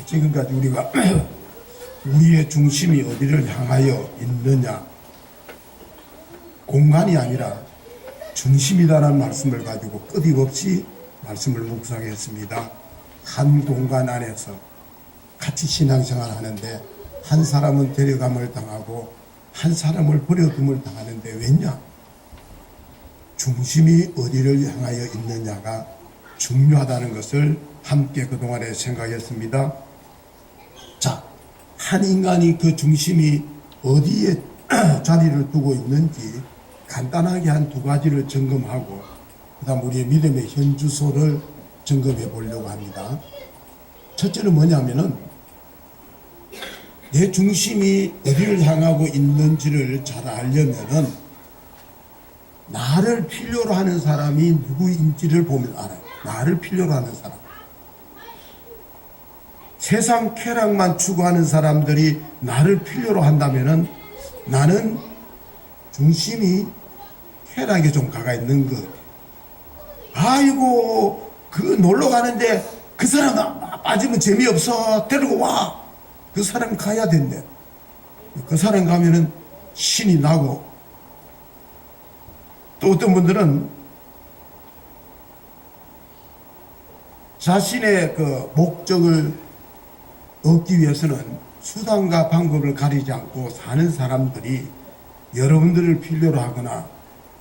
지금까지 우리가 우리의 중심이 어디를 향하여 있느냐, 공간이 아니라 중심이다라는 말씀을 가지고 끊임없이 말씀을 묵상했습니다. 한 공간 안에서 같이 신앙생활 하는데 한 사람은 데려감을 당하고 한 사람을 버려둠을 당하는데 왜냐? 중심이 어디를 향하여 있느냐가 중요하다는 것을 함께 그동안에 생각했습니다. 자, 한 인간이 그 중심이 어디에 자리를 두고 있는지 간단하게 한 두 가지를 점검하고 그 다음 우리의 믿음의 현주소를 점검해 보려고 합니다. 첫째는 뭐냐면은 내 중심이 어디를 향하고 있는지를 잘 알려면은 나를 필요로 하는 사람이 누구인지를 보면 알아요. 나를 필요로 하는 사람. 세상 쾌락만 추구하는 사람들이 나를 필요로 한다면은 나는 중심이 쾌락에 좀 가가 있는 것. 아이고, 그 놀러 가는데 그 사람 빠지면 재미없어. 데리고 와. 그 사람 가야 된대. 그 사람 가면은 신이 나고, 또 어떤 분들은 자신의 그 목적을 얻기 위해서는 수단과 방법을 가리지 않고 사는 사람들이 여러분들을 필요로 하거나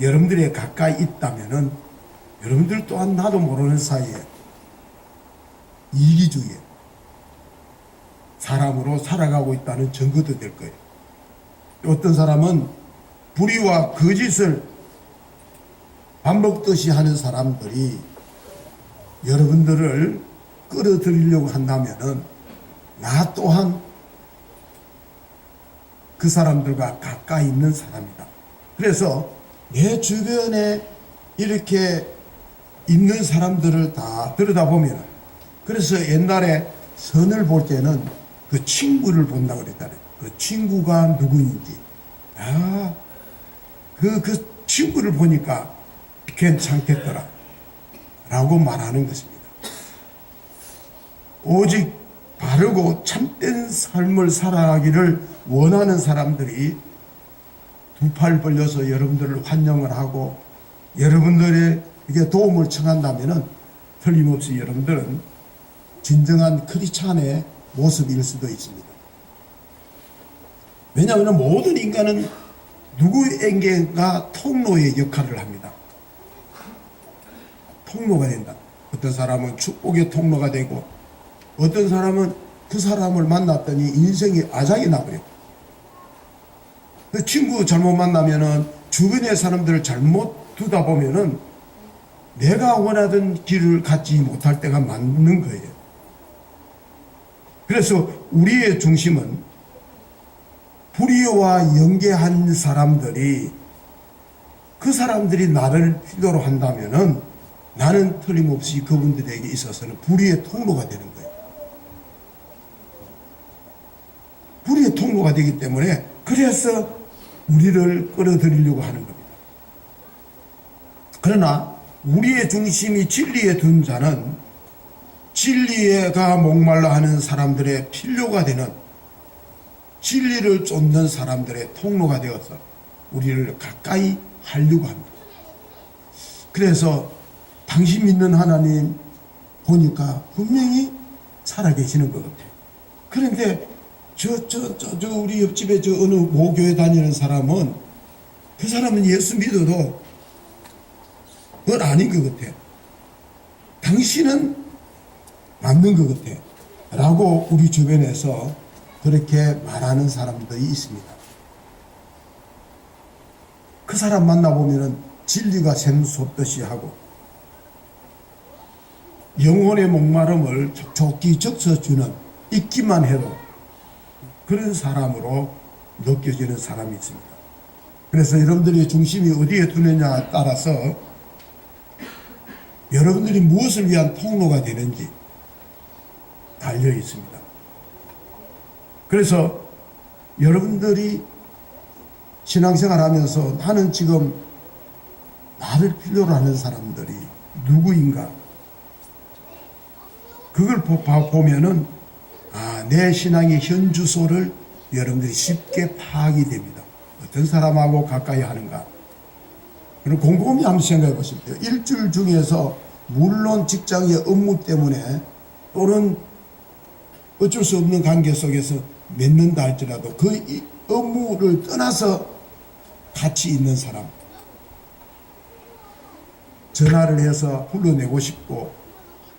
여러분들에 가까이 있다면은 여러분들 또한 나도 모르는 사이에 이기주의 사람으로 살아가고 있다는 증거도 될 거예요. 어떤 사람은 불의와 거짓을 밥 먹듯이 하는 사람들이 여러분들을 끌어들이려고 한다면은 나 또한 그 사람들과 가까이 있는 사람이다. 그래서 내 주변에 이렇게 있는 사람들을 다 들여다보면, 그래서 옛날에 선을 볼 때는 그 친구를 본다고 그랬잖아요. 그 친구가 누구인지. 그 친구를 보니까 괜찮겠더라. 라고 말하는 것입니다. 오직 바르고 참된 삶을 살아가기를 원하는 사람들이 두 팔 벌려서 여러분들을 환영을 하고 여러분들에게 도움을 청한다면은 틀림없이 여러분들은 진정한 크리스찬의 모습일 수도 있습니다. 왜냐하면 모든 인간은 누구에게가 통로의 역할을 합니다. 통로가 된다. 어떤 사람은 축복의 통로가 되고 어떤 사람은 그 사람을 만났더니 인생이 아작이 나버려. 그 친구 잘못 만나면은 주변의 사람들을 잘못 두다 보면은 내가 원하던 길을 갖지 못할 때가 많은 거예요. 그래서 우리의 중심은 불의와 연계한 사람들이 그 사람들이 나를 필요로 한다면은 나는 틀림없이 그분들에게 있어서는 불의의 통로가 되는 거예요. 불의의 통로가 되기 때문에 그래서 우리를 끌어들이려고 하는 겁니다. 그러나 우리의 중심이 진리에 둔 자는 진리가 목말라 하는 사람들의 필요가 되는 진리를 쫓는 사람들의 통로가 되어서 우리를 가까이 하려고 합니다. 그래서 당신 믿는 하나님 보니까 분명히 살아계시는 것 같아요. 그런데 우리 옆집에 어느 모교회 다니는 사람은 그 사람은 예수 믿어도 그건 아닌 것 같아. 당신은 맞는 것 같아. 라고 우리 주변에서 그렇게 말하는 사람들이 있습니다. 그 사람 만나보면은 진리가 샘솟듯이 하고 영혼의 목마름을 촉촉히 적셔주는 있기만 해도 그런 사람으로 느껴지는 사람이 있습니다. 그래서 여러분들의 중심이 어디에 두느냐에 따라서 여러분들이 무엇을 위한 통로가 되는지 달려 있습니다. 그래서 여러분들이 신앙생활 하면서 나는 지금 나를 필요로 하는 사람들이 누구인가? 그걸 보면은 내 신앙의 현 주소를 여러분들이 쉽게 파악이 됩니다. 어떤 사람하고 가까이 하는가. 그럼 곰곰이 한번 생각해 보십시오. 일주일 중에서 물론 직장의 업무 때문에 또는 어쩔 수 없는 관계 속에서 맺는다 할지라도 그 업무를 떠나서 같이 있는 사람, 전화를 해서 불러내고 싶고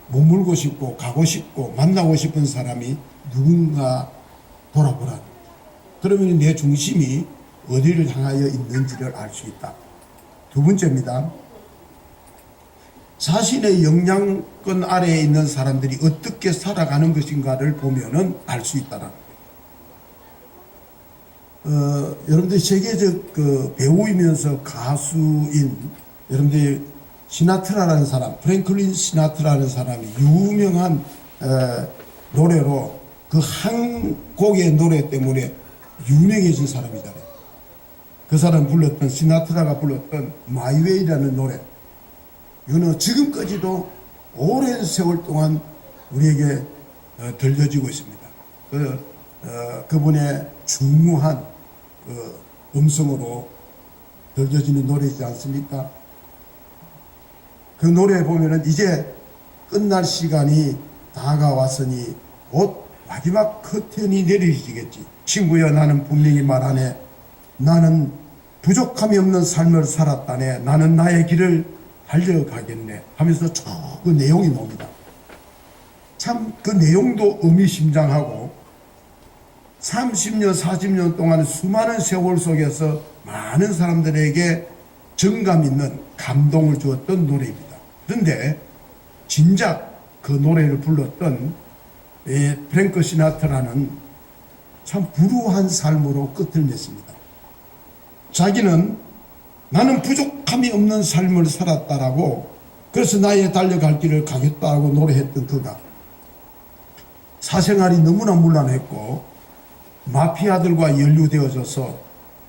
머물고 싶고 가고 싶고 만나고 싶은 사람이 누군가 돌아보라. 그러면 내 중심이 어디를 향하여 있는지를 알 수 있다. 두 번째입니다. 자신의 영향권 아래에 있는 사람들이 어떻게 살아가는 것인가를 보면은 알 수 있다라는 거예요. 여러분들 세계적 그 배우이면서 가수인 여러분들 시나트라라는 사람, 프랭클린 시나트라라는 사람이 유명한 노래로 그 한 곡의 노래 때문에 유명해진 사람이잖아요. 그 사람 불렀던 시나트라가 불렀던 마이웨이라는 노래. 이거는 지금까지도 오랜 세월 동안 우리에게 들려지고 있습니다. 그분의 중후한 음성으로 들려지는 노래이지 않습니까? 그 노래에 보면은 이제 끝날 시간이 다가왔으니 곧 마지막 커튼이 내려지겠지. 친구야, 나는 분명히 말하네. 나는 부족함이 없는 삶을 살았다네. 나는 나의 길을 달려가겠네 하면서 쭉 그 내용이 나옵니다. 참 그 내용도 의미심장하고 30년 40년 동안 수많은 세월 속에서 많은 사람들에게 정감 있는 감동을 주었던 노래입니다. 그런데 진작 그 노래를 불렀던 프랭크 시나트라는 참 불우한 삶으로 끝을 냈습니다. 자기는 나는 부족함이 없는 삶을 살았다라고, 그래서 나의 달려갈 길을 가겠다고 노래했던 그가 사생활이 너무나 문란했고 마피아들과 연루되어져서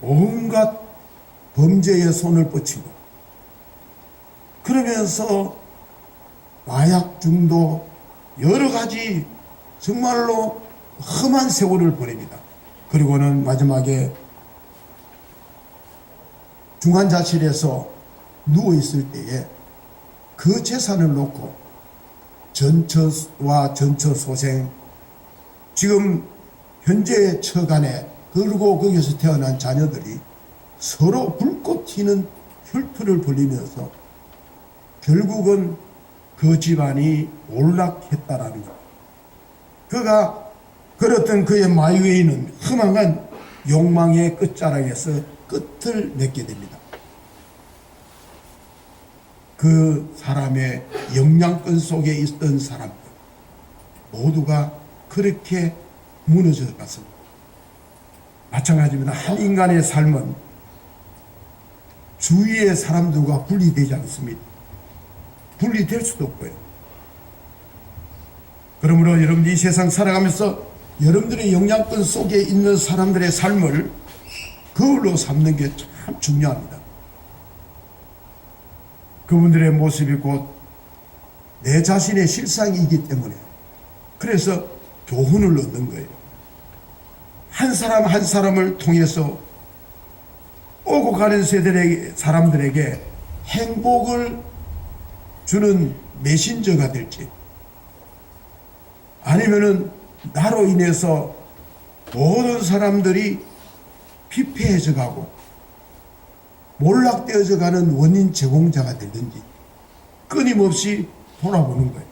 온갖 범죄에 손을 뻗치고 그러면서 마약 중독 여러 가지 정말로 험한 세월을 보냅니다. 그리고는 마지막에 중환자실에서 누워있을 때에 그 재산을 놓고 전처와 전처소생, 지금 현재 처간에 그리고 거기서 태어난 자녀들이 서로 불꽃 튀는 혈투를 벌이면서 결국은 그 집안이 몰락했다라는 것. 그가 걸었던 그의 마이웨이는 허망한 욕망의 끝자락에서 끝을 맺게 됩니다. 그 사람의 영향권 속에 있던 사람들 모두가 그렇게 무너져 갔습니다. 마찬가지입니다. 한 인간의 삶은 주위의 사람들과 분리되지 않습니다. 분리될 수도 없고요. 그러므로 여러분들이 이 세상 살아가면서 여러분들의 영향권 속에 있는 사람들의 삶을 거울로 삼는 게 참 중요합니다. 그분들의 모습이 곧 내 자신의 실상이기 때문에 그래서 교훈을 얻는 거예요. 한 사람 한 사람을 통해서 오고 가는 세대의 사람들에게 행복을 주는 메신저가 될지 아니면은 나로 인해서 모든 사람들이 피폐해져 가고 몰락되어져 가는 원인 제공자가 되든지 끊임없이 돌아보는 거예요.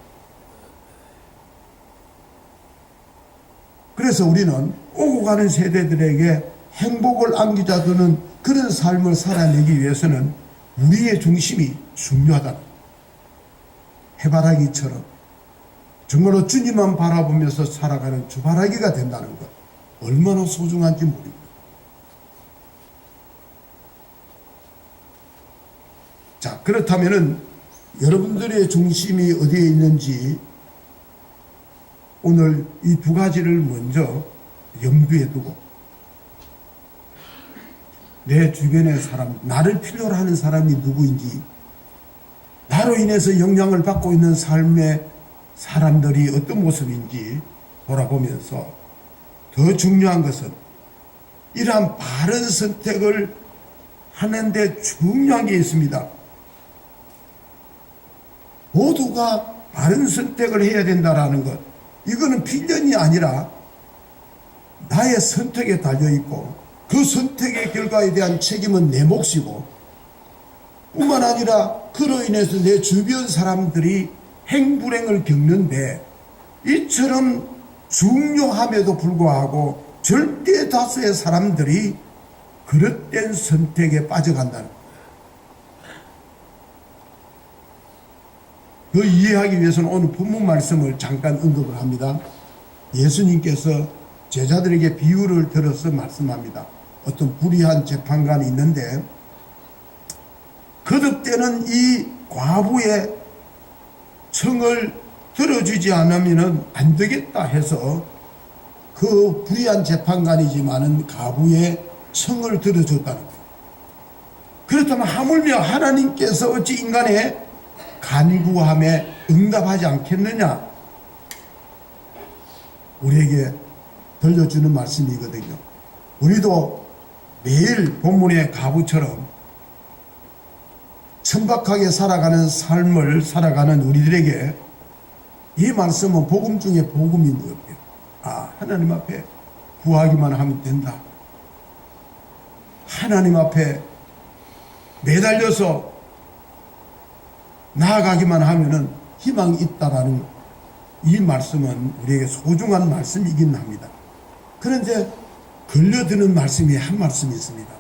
그래서 우리는 오고 가는 세대들에게 행복을 안겨주는 그런 삶을 살아내기 위해서는 우리의 중심이 중요하다. 해바라기처럼 정말로 주님만 바라보면서 살아가는 주바라기가 된다는 것, 얼마나 소중한지 모릅니다. 자, 그렇다면은 여러분들의 중심이 어디에 있는지 오늘 이 두 가지를 먼저 염두에 두고 내 주변의 사람, 나를 필요로 하는 사람이 누구인지, 나로 인해서 영향을 받고 있는 삶의 사람들이 어떤 모습인지 돌아보면서 더 중요한 것은 이러한 바른 선택을 하는데 중요한 게 있습니다. 모두가 바른 선택을 해야 된다라는 것, 이거는 필연이 아니라 나의 선택에 달려있고 그 선택의 결과에 대한 책임은 내 몫이고, 뿐만 아니라 그로 인해서 내 주변 사람들이 행불행을 겪는데, 이처럼 중요함에도 불구하고 절대 다수의 사람들이 그릇된 선택에 빠져간다는 거예요. 그 이해하기 위해서는 오늘 본문 말씀을 잠깐 언급을 합니다. 예수님께서 제자들에게 비유를 들어서 말씀합니다. 어떤 불의한 재판관이 있는데 거듭되는 이 과부의 청을 들어주지 않으면 안 되겠다 해서 그 불의한 재판관이지만은 가부의 청을 들어줬다는 거예요. 그렇다면 하물며 하나님께서 어찌 인간의 간구함에 응답하지 않겠느냐? 우리에게 들려주는 말씀이거든요. 우리도 매일 본문의 가부처럼 천박하게 살아가는 삶을 살아가는 우리들에게 이 말씀은 복음 중에 복음인 것 같아요. 아, 하나님 앞에 구하기만 하면 된다. 하나님 앞에 매달려서 나아가기만 하면은 희망이 있다라는 이 말씀은 우리에게 소중한 말씀이긴 합니다. 그런데 걸려드는 말씀이 한 말씀이 있습니다.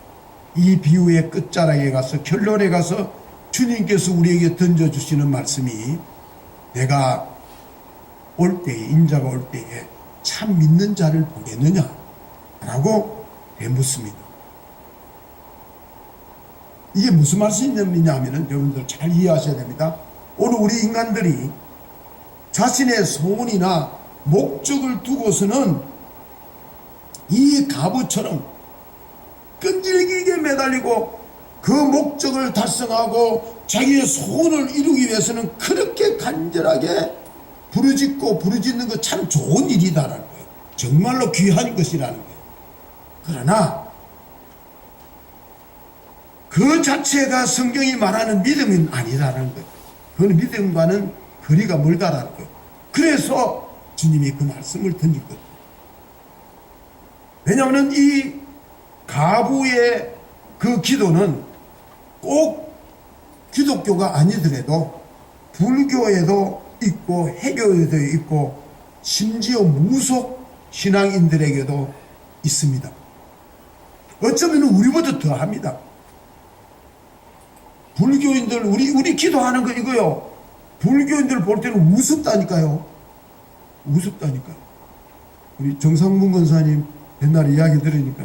이 비유의 끝자락에 가서 결론에 가서 주님께서 우리에게 던져주시는 말씀이 내가 올 때에, 인자가 올 때에 참 믿는 자를 보겠느냐? 라고 되묻습니다. 이게 무슨 말씀이냐 하면은 여러분들 잘 이해하셔야 됩니다. 오늘 우리 인간들이 자신의 소원이나 목적을 두고서는 이 가부처럼 끈질기게 매달리고 그 목적을 달성하고 자기의 소원을 이루기 위해서는 그렇게 간절하게 부르짖는 것 참 좋은 일이다라는 거예요. 정말로 귀한 것이라는 거예요. 그러나 그 자체가 성경이 말하는 믿음은 아니다라는 거예요. 그건 믿음과는 거리가 멀다라는 거예요. 그래서 주님이 그 말씀을 던진 거예요. 왜냐하면 이 가부의 그 기도는 꼭 기독교가 아니더라도 불교에도 있고 해교에도 있고 심지어 무속 신앙인들에게도 있습니다. 어쩌면 우리보다 더 합니다. 불교인들 우리 기도하는 거 이거요. 불교인들 볼 때는 우습다니까요. 우습다니까요. 우리 정상문 권사님 옛날에 이야기 들으니까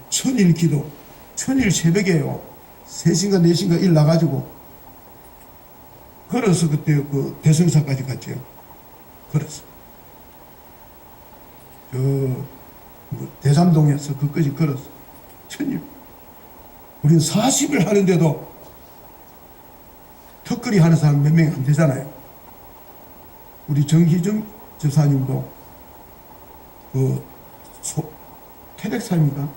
천일 기도, 천일 새벽에요. 3시인가 4시인가 일 나가지고 걸어서 그때 그 대성사까지 갔죠. 걸어서. 대삼동에서 그까지 걸어서. 천일. 우리는 40일 하는데도 턱걸이 하는 사람 몇 명이 안 되잖아요. 우리 정희정 집사님도 태백산입니까?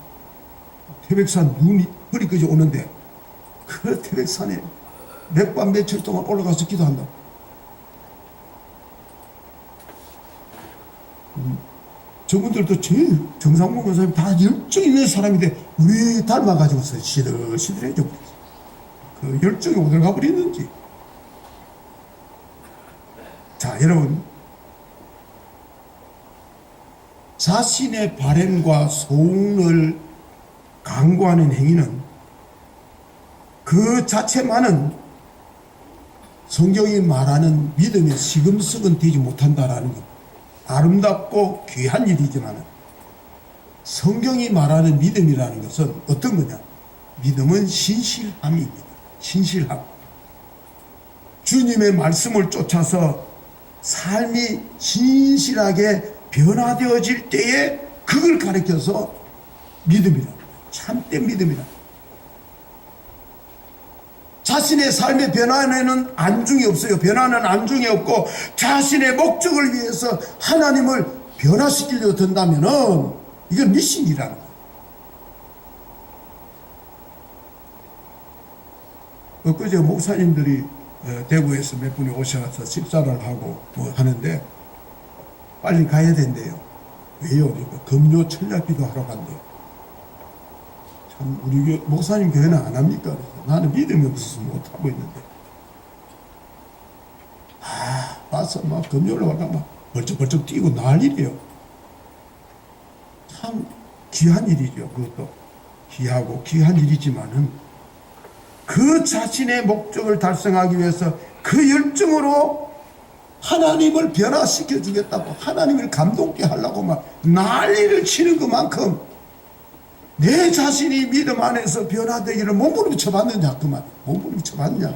태백산 눈이 허리까지 오는데 그 태백산에 몇 밤 며칠 동안 올라가서 기도한다. 저분들도 제일 정상문 권사님 다 열정 있는 사람인데 우리 닮아가지고서 시들시들해져 버렸어. 그 열정이 어딜 가버렸는지. 자, 여러분, 자신의 바램과 소원을 강구하는 행위는 그 자체만은 성경이 말하는 믿음의 시금석은 되지 못한다라는 것. 아름답고 귀한 일이지만 성경이 말하는 믿음이라는 것은 어떤 거냐? 믿음은 신실함입니다. 신실함. 주님의 말씀을 쫓아서 삶이 신실하게 변화되어질 때에 그걸 가리켜서 믿음이라. 참된 믿음이라. 자신의 삶의 변화에는 안중이 없어요. 변화는 안중이 없고 자신의 목적을 위해서 하나님을 변화시키려고 든다면은 이건 미신이라는 거예요. 엊그제 목사님들이 대구에서 몇 분이 오셔서 식사를 하고 뭐 하는데 빨리 가야 된대요. 왜요? 그러니까 금요 철야기도 하러 간대요. 참 우리 목사님 교회는 안 합니까? 그래서 나는 믿음이 없어서 못하고 있는데 봐서 막 금요일 와가 막 벌쩍벌쩍 뛰고 난리래요. 참 귀한 일이죠. 그것도 귀하고 귀한 일이지만은 그 자신의 목적을 달성하기 위해서 그 열정으로 하나님을 변화시켜 주겠다고 하나님을 감동케 하려고 막 난리를 치는 것만큼 내 자신이 믿음 안에서 변화되기를 몸부림쳐 봤느냐 그 말. 몸부림쳐 봤느냐.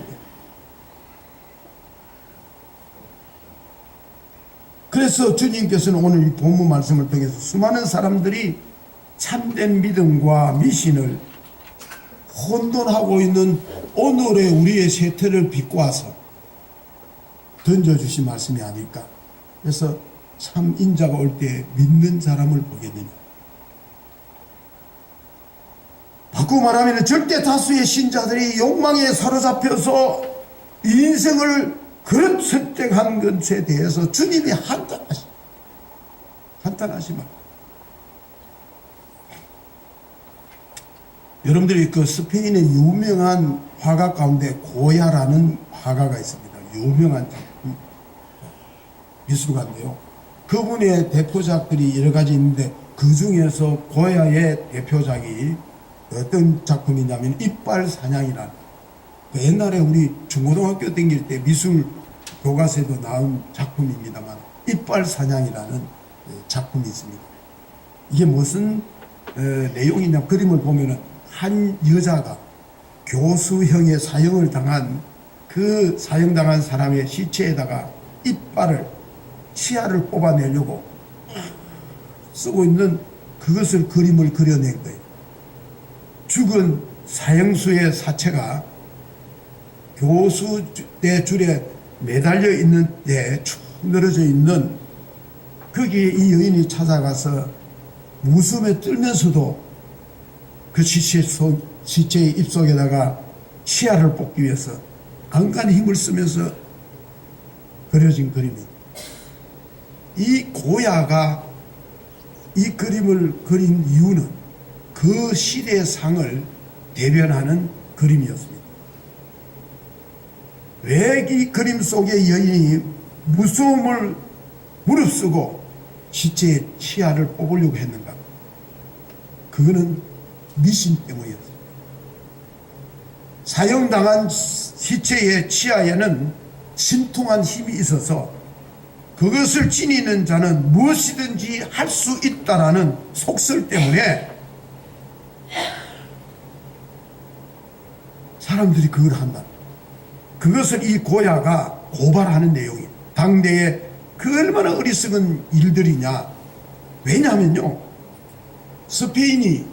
그래서 주님께서는 오늘 이 본문 말씀을 통해서 수많은 사람들이 참된 믿음과 미신을 혼돈하고 있는 오늘의 우리의 세태를 비꼬아서 던져주신 말씀이 아닐까. 그래서 참 인자가 올 때 믿는 사람을 보겠느냐. 바꾸고 말하면 절대 다수의 신자들이 욕망에 사로잡혀서 인생을 그런 선택한 것에 대해서 주님이 한탄하시면 여러분들이 그 스페인의 유명한 화가 가운데 고야라는 화가가 있습니다. 유명한 미술가인데요. 그분의 대표작들이 여러 가지 있는데 그 중에서 고야의 대표작이 어떤 작품이냐면 이빨 사냥이라는 그 옛날에 우리 중고등학교 다닐 때 미술 교과서에도 나온 작품입니다만 이빨 사냥이라는 작품이 있습니다. 이게 무슨 내용이냐 그림을 보면은 한 여자가 교수형의 사형을 당한 그 사형당한 사람의 시체에다가 이빨을 치아를 뽑아내려고 쓰고 있는 그것을 그림을 그려낸 거예요. 죽은 사형수의 사체가 교수대 줄에 매달려 있는 데 축 늘어져 있는 거기에 이 여인이 찾아가서 웃음에 떨면서도 그 시체의 입속에다가 치아를 뽑기 위해서 안간히 힘을 쓰면서 그려진 그림입니다. 이 고야가 이 그림을 그린 이유는 그 시대의 상을 대변하는 그림이었습니다. 왜 이 그림 속의 여인이 무서움을 무릅쓰고 시체의 치아를 뽑으려고 했는가? 그거는 미신 때문이었습니다. 사형당한 시체의 치아에는 신통한 힘이 있어서 그것을 지니는 자는 무엇이든지 할 수 있다라는 속설 때문에 사람들이 그걸 한다. 그것을 이 고야가 고발하는 내용이에요. 당대에 그 얼마나 어리석은 일들이냐. 왜냐하면요, 스페인이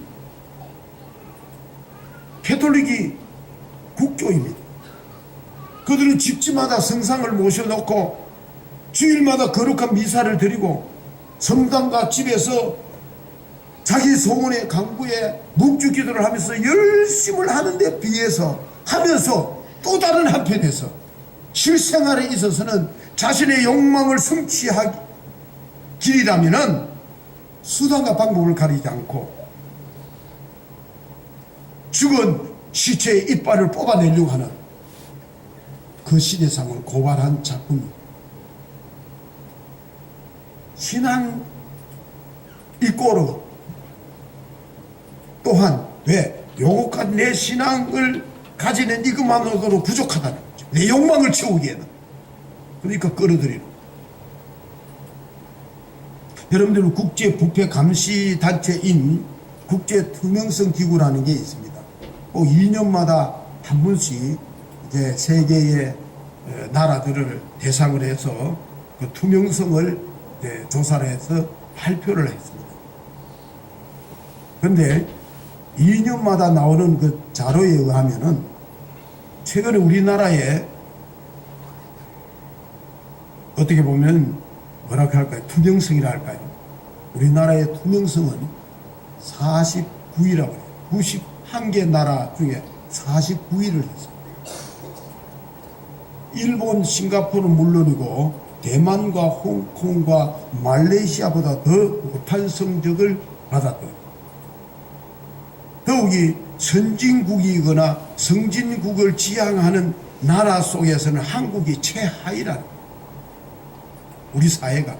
캐톨릭이 국교입니다. 그들은 집집마다 성상을 모셔놓고 주일마다 거룩한 미사를 드리고 성당과 집에서 자기 소원의 강구에 묵주 기도를 하면서 열심을 하는데 비해서 하면서 또 다른 한편에서 실생활에 있어서는 자신의 욕망을 성취하기 길이라면은 수단과 방법을 가리지 않고 죽은 시체의 이빨을 뽑아내려고 하는 그 시대상을 고발한 작품입니다. 신앙 이꼬르 또한 왜 요것까지 내 신앙을 가지는 이것만으로도 부족하다는 거죠. 내 욕망을 채우기에는. 그러니까 끌어들이는. 여러분들은 국제부패감시단체인 국제투명성기구라는 게 있습니다. 꼭 2년마다 한 번씩 이제 세계의 나라들을 대상으로 해서 그 투명성을 조사를 해서 발표를 했습니다. 그런데 2년마다 나오는 그 자료에 의하면은 최근에 우리나라에 어떻게 보면 뭐라고 할까요? 투명성이라 할까요? 우리나라의 투명성은 49위라고 해요. 91개 나라 중에 49위를 했어요. 일본, 싱가포르는 물론이고 대만과 홍콩과 말레이시아보다 더 못한 성적을 받았거든요. 더욱이 선진국이거나 성진국을 지향하는 나라 속에서는 한국이 최하위라는 거예요. 우리 사회가.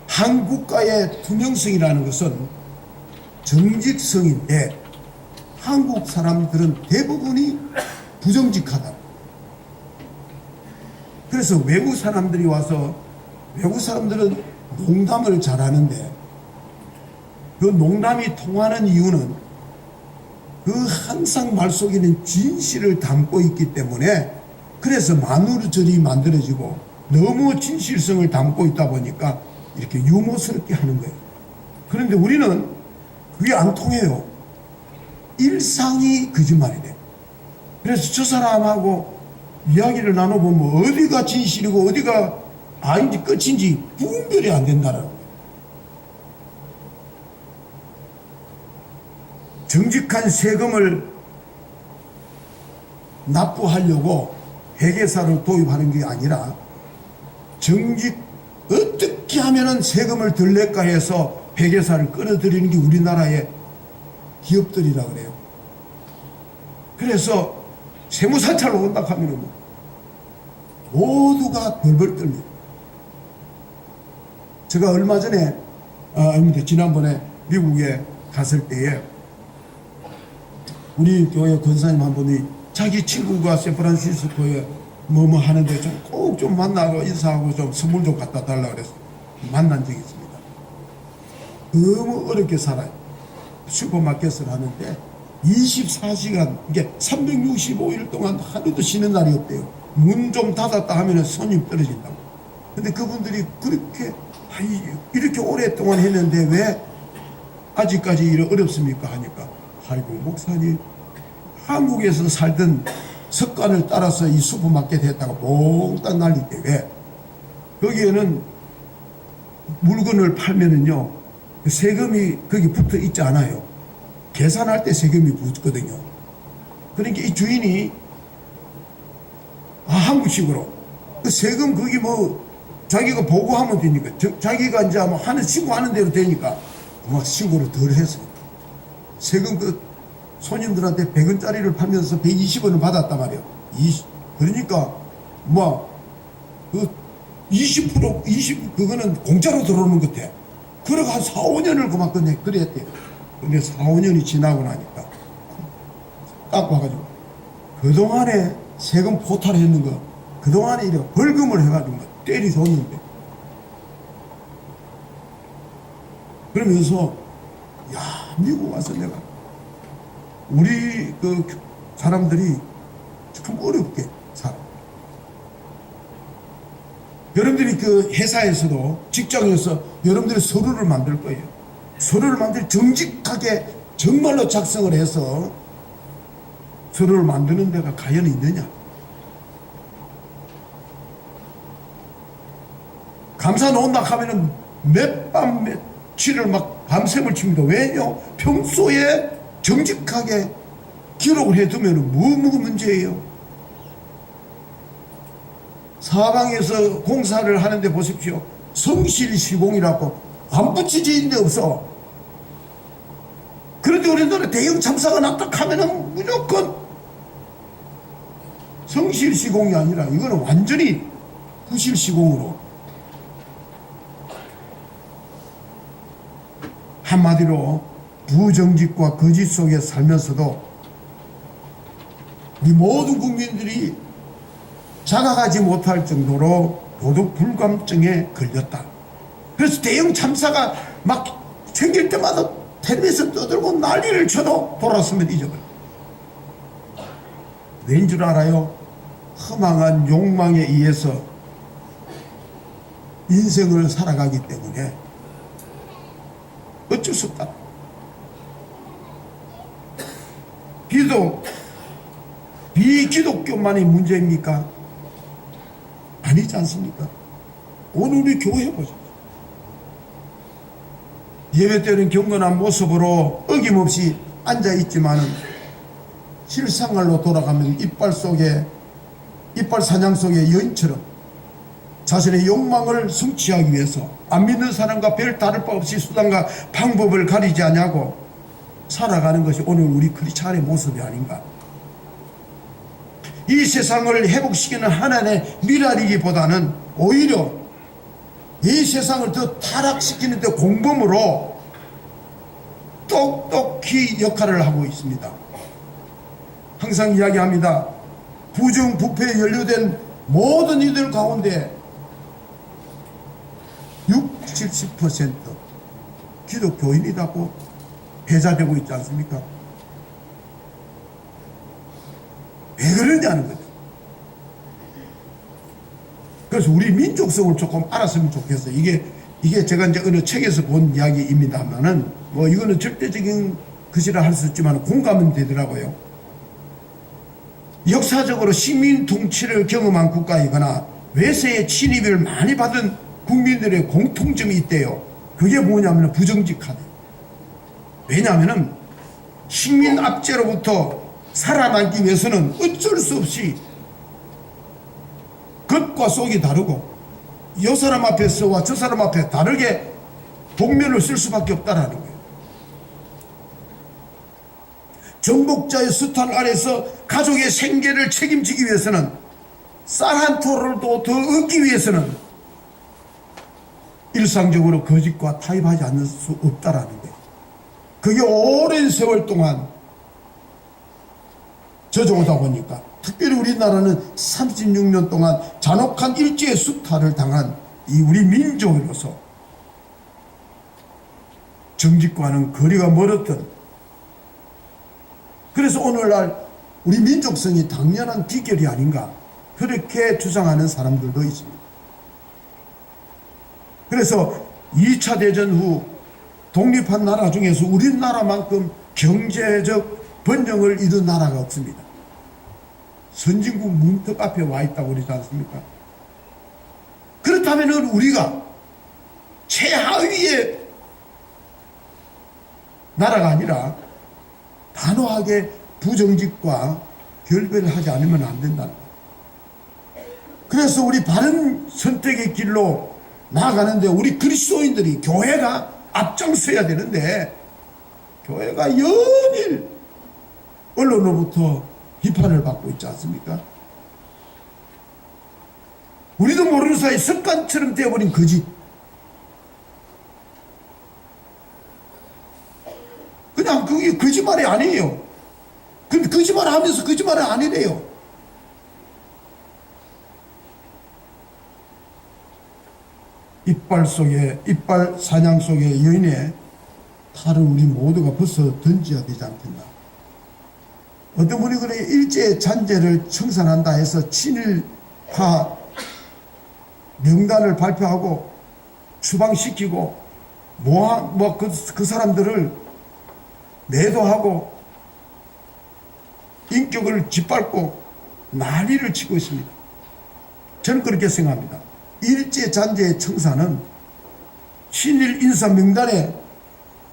한국가의 투명성이라는 것은 정직성인데 한국 사람들은 대부분이 부정직하다. 그래서 외국 사람들이 와서 외국 사람들은 농담을 잘하는데 그 농담이 통하는 이유는 그 항상 말 속에는 진실을 담고 있기 때문에 그래서 만우절이 만들어지고 너무 진실성을 담고 있다 보니까 이렇게 유머스럽게 하는 거예요. 그런데 우리는 그게 안 통해요. 일상이 거짓말이네. 그래서 저 사람하고 이야기를 나눠보면 어디가 진실이고 어디가 아닌지 끝인지 구분별이 안 된다는 거예요. 정직한 세금을 납부하려고 회계사를 도입하는 게 아니라 어떻게 하면은 세금을 덜 낼까 해서 회계사를 끌어들이는 게 우리나라의 기업들이라 그래요. 그래서 세무사찰로 온다 하면은 모두가 벌벌 떨려요. 제가 얼마 전에 지난번에 미국에 갔을 때에 우리 교회 권사님 한 분이 자기 친구가 샌프란시스코에 뭐뭐 하는데 꼭 좀 만나고 인사하고 좀 선물 좀 갖다 달라고 그래서 만난 적이 있습니다. 너무 어렵게 살아요. 슈퍼마켓을 하는데 24시간 이게 365일 동안 하루도 쉬는 날이 없대요. 문 좀 닫았다 하면 손님 떨어진다고. 근데 그분들이 그렇게 이렇게 오랫동안 했는데 왜 아직까지 이렇게 어렵습니까 하니까 아이고 목사님 한국에서 살던 습관을 따라서 이 슈퍼마켓 했다가 몽땅 날릴 때 왜 거기에는 물건을 팔면은요 세금이 거기 붙어 있지 않아요. 계산할 때 세금이 붙거든요. 그러니까 이 주인이 한국식으로 그 세금 거기 뭐 자기가 보고하면 되니까 자기가 이제 뭐 하는 신고하는 대로 되니까 뭐 신고를 덜 해서 세금 손님들한테 100원짜리를 팔면서 120원을 받았단 말이에요. 그러니까 그 20% 그거는 공짜로 들어오는 것 같아. 그러고 한 4, 5년을 그만 그랬대요. 근데 4, 5년이 지나고 나니까 딱 와가지고 그동안에 세금 포탈했는 거 그동안에 이렇게 벌금을 해가지고 때리줬는데 그러면서 미국 와서 내가 우리 그 사람들이 참 어렵게 살아. 여러분들이 그 회사에서도 직장에서 여러분들이 서류를 만들 거예요. 서류를 만들 정직하게 정말로 작성을 해서 서류를 만드는 데가 과연 있느냐? 감사 놓는다 하면은 몇 밤 며칠을 막 밤샘을 칩니다. 왜냐? 평소에 정직하게 기록을 해두면 뭐가 문제예요? 사방에서 공사를 하는데 보십시오. 성실시공이라고 안 붙여져 있는 데 없어. 그런데 우리나라 대형 참사가 났다 하면은 무조건 성실시공이 아니라 이거는 완전히 부실시공으로. 한마디로 부정직과 거짓 속에 살면서도 우리 모든 국민들이 자각하지 못할 정도로 도덕 불감증에 걸렸다. 그래서 대형 참사가 막 생길 때마다 텔레비에서 떠들고 난리를 쳐도 돌아서면 잊어버려. 왠 줄 알아요? 허망한 욕망에 의해서 인생을 살아가기 때문에 어쩔 수 없다. 비기독교만이 문제입니까? 아니지 않습니까? 오늘 우리 교회 보죠. 예배 때는 경건한 모습으로 어김없이 앉아있지만은 실생활로 돌아가면 이빨 사냥 속의 여인처럼 자신의 욕망을 성취하기 위해서 안 믿는 사람과 별 다를 바 없이 수단과 방법을 가리지 않냐고 살아가는 것이 오늘 우리 크리스찬의 모습이 아닌가. 이 세상을 회복시키는 하나님의 미랄이기보다는 오히려 이 세상을 더 타락시키는 데 공범으로 똑똑히 역할을 하고 있습니다. 항상 이야기합니다. 부정부패에 연루된 모든 이들 가운데 60, 70% 기독교인이라고 배제되고 있지 않습니까? 왜 그러냐는 거죠. 그래서 우리 민족성을 조금 알았으면 좋겠어요. 이게 제가 이제 어느 책에서 본 이야기입니다만은 뭐 이거는 절대적인 것이라 할 수 있지만 공감은 되더라고요. 역사적으로 식민 통치를 경험한 국가이거나 외세의 침입을 많이 받은 국민들의 공통점이 있대요. 그게 뭐냐면 부정직하다. 왜냐하면 식민 압제로부터 살아남기 위해서는 어쩔 수 없이 겉과 속이 다르고 이 사람 앞에서와 저 사람 앞에 다르게 복면을 쓸 수밖에 없다라는 거예요. 정복자의 수탈 아래서 가족의 생계를 책임지기 위해서는 쌀 한 토를도 더 얻기 위해서는 일상적으로 거짓과 타협하지 않을 수 없다라는 거예요. 그게 오랜 세월 동안 져져오다 보니까 특별히 우리나라는 36년 동안 잔혹한 일제의 수탈을 당한 이 우리 민족으로서 정직과는 거리가 멀었던, 그래서 오늘날 우리 민족성이 당연한 비결이 아닌가 그렇게 주장하는 사람들도 있습니다. 그래서 2차 대전 후 독립한 나라 중에서 우리나라만큼 경제적 번영을 이룬 나라가 없습니다. 선진국 문턱 앞에 와 있다고 그러지 않습니까? 그렇다면 우리가 최하위의 나라가 아니라 단호하게 부정직과 결별을 하지 않으면 안 된다는 거예요. 그래서 우리 바른 선택의 길로 나아가는데 우리 그리스도인들이 교회가 앞장서야 되는데 교회가 연일 언론으로부터 비판을 받고 있지 않습니까? 우리도 모르는 사이 습관처럼 되어버린 거짓. 그냥 그게 거짓말이 아니에요. 근데 거짓말을 하면서 거짓말은 아니래요. 이빨 사냥 속의 여인의 탈을 우리 모두가 벗어 던져야 되지 않겠나. 어떤 분이 그래 일제 잔재를 청산한다 해서 친일파 명단을 발표하고 추방시키고 그 사람들을 매도하고 인격을 짓밟고 난리를 치고 있습니다. 저는 그렇게 생각합니다. 일제 잔재의 청산은 친일 인사 명단에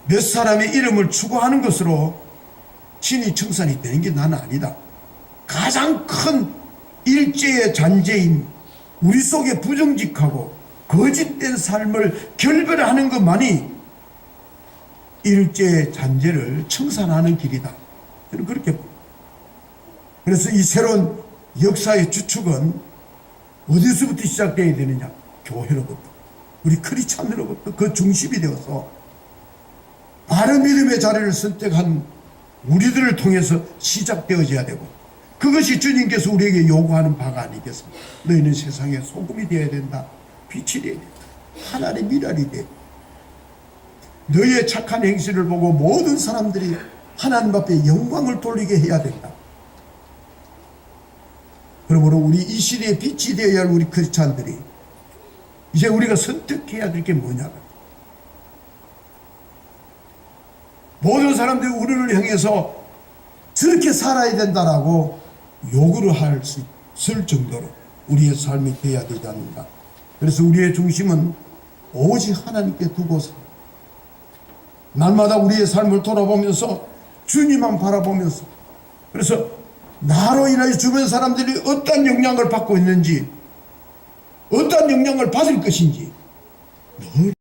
몇 사람의 이름을 추구하는 것으로 친일 청산이 되는 게 나는 아니다. 가장 큰 일제의 잔재인 우리 속에 부정직하고 거짓된 삶을 결별하는 것만이 일제의 잔재를 청산하는 길이다. 저는 그렇게 봅니다. 그래서 이 새로운 역사의 주축은 어디서부터 시작되어야 되느냐? 교회로부터, 우리 크리스찬으로부터 그 중심이 되어서 바른 믿음의 자리를 선택한 우리들을 통해서 시작되어져야 되고, 그것이 주님께서 우리에게 요구하는 바가 아니겠습니까? 너희는 세상에 소금이 되어야 된다, 빛이 되어야 된다, 하나님의 미랄이 되어야 된다. 너희의 착한 행실을 보고 모든 사람들이 하나님 앞에 영광을 돌리게 해야 된다. 그러므로 우리 이 시대의 빛이 되어야 할 우리 크리스찬들이 이제 우리가 선택해야 될 게 뭐냐. 모든 사람들이 우리를 향해서 저렇게 살아야 된다라고 요구를 할 수 있을 정도로 우리의 삶이 되어야 되지 않는가. 그래서 우리의 중심은 오직 하나님께 두고서 날마다 우리의 삶을 돌아보면서 주님만 바라보면서, 그래서 나로 인하여 주변 사람들이 어떤 영향을 받고 있는지, 어떤 영향을 받을 것인지 늘